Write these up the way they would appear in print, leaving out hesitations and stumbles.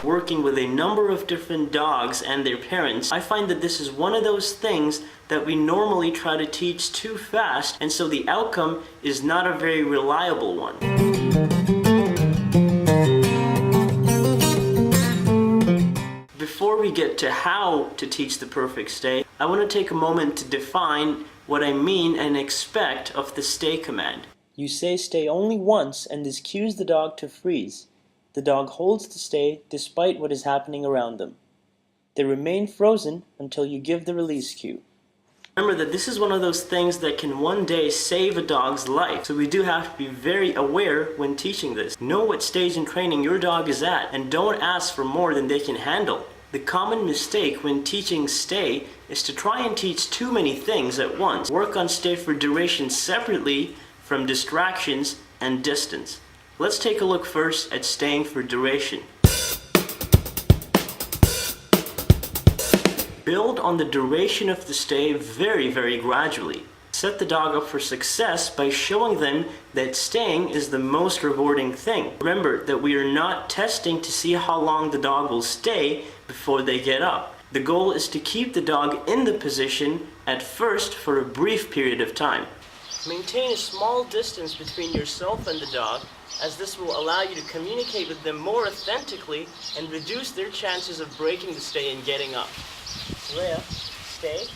Working with a number of different dogs and their parents, I find that this is one of those things that we normally try to teach too fast, and so the outcome is not a very reliable one. Before we get to how to teach the perfect stay, I want to take a moment to define what I mean and expect of the stay command. You say stay only once, and this cues the dog to freeze. The dog holds the stay despite what is happening around them. They remain frozen until you give the release cue. Remember that this is one of those things that can one day save a dog's life, so we do have to be very aware when teaching this. Know what stage in training your dog is at, and don't ask for more than they can handle. The common mistake when teaching stay is to try and teach too many things at once. Work on stay for duration separately from distractions and distance. Let's take a look first at staying for duration. Build on the duration of the stay very gradually. Set the dog up for success by showing them that staying is the most rewarding thing. Remember that we are not testing to see how long the dog will stay before they get up. The goal is to keep the dog in the position at first for a brief period of time. Maintain a small distance between yourself and the dog, as this will allow you to communicate with them more authentically and reduce their chances of breaking the stay and getting up. Rhea, stay.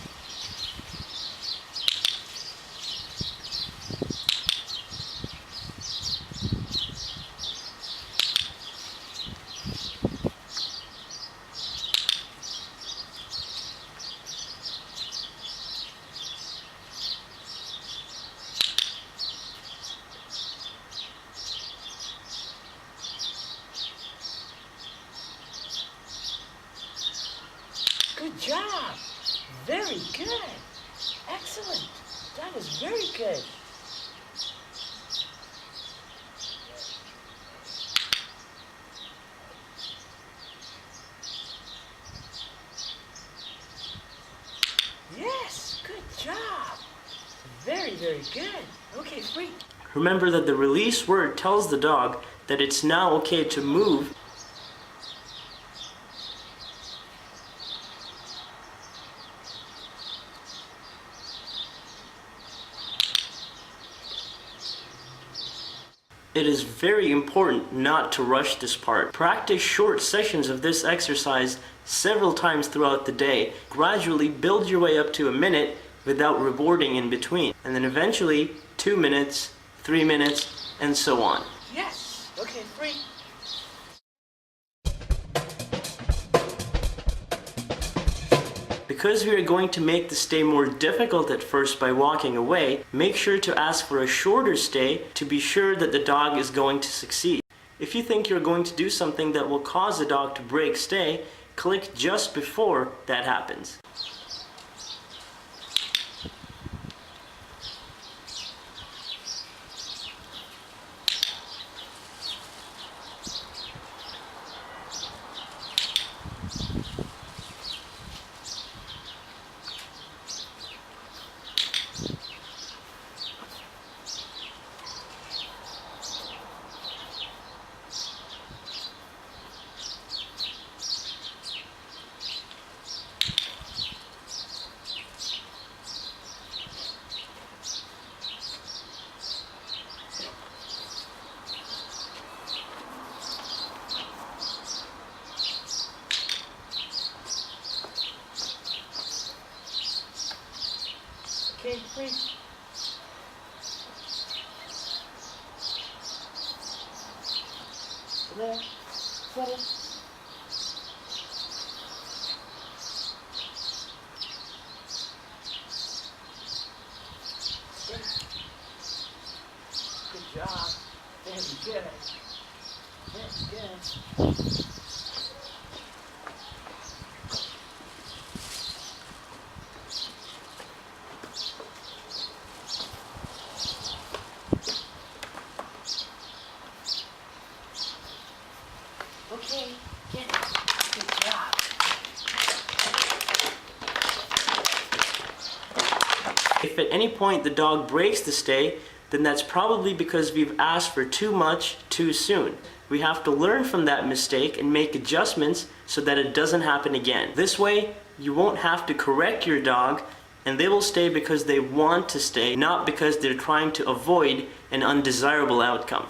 Good job! Very good! Excellent! That was very good! Yes! Good job! Very good! Okay, free! Remember that the release word tells the dog that it's now okay to move. It is very important not to rush this part. Practice short sessions of this exercise several times throughout the day. Gradually build your way up to a minute without rewarding in between. And then eventually 2 minutes, 3 minutes, and so on. Yes! Okay, free. Because we are going to make the stay more difficult at first by walking away, make sure to ask for a shorter stay to be sure that the dog is going to succeed. If you think you're going to do something that will cause the dog to break stay, click just before that happens. Okay, free. There. Set it. Good job. Very good. Very good. Okay, get it. Good job. If at any point the dog breaks the stay, then that's probably because we've asked for too much too soon. we have to learn from that mistake and make adjustments so that it doesn't happen again. This way, you won't have to correct your dog, and they will stay because they want to stay, not because they're trying to avoid an undesirable outcome.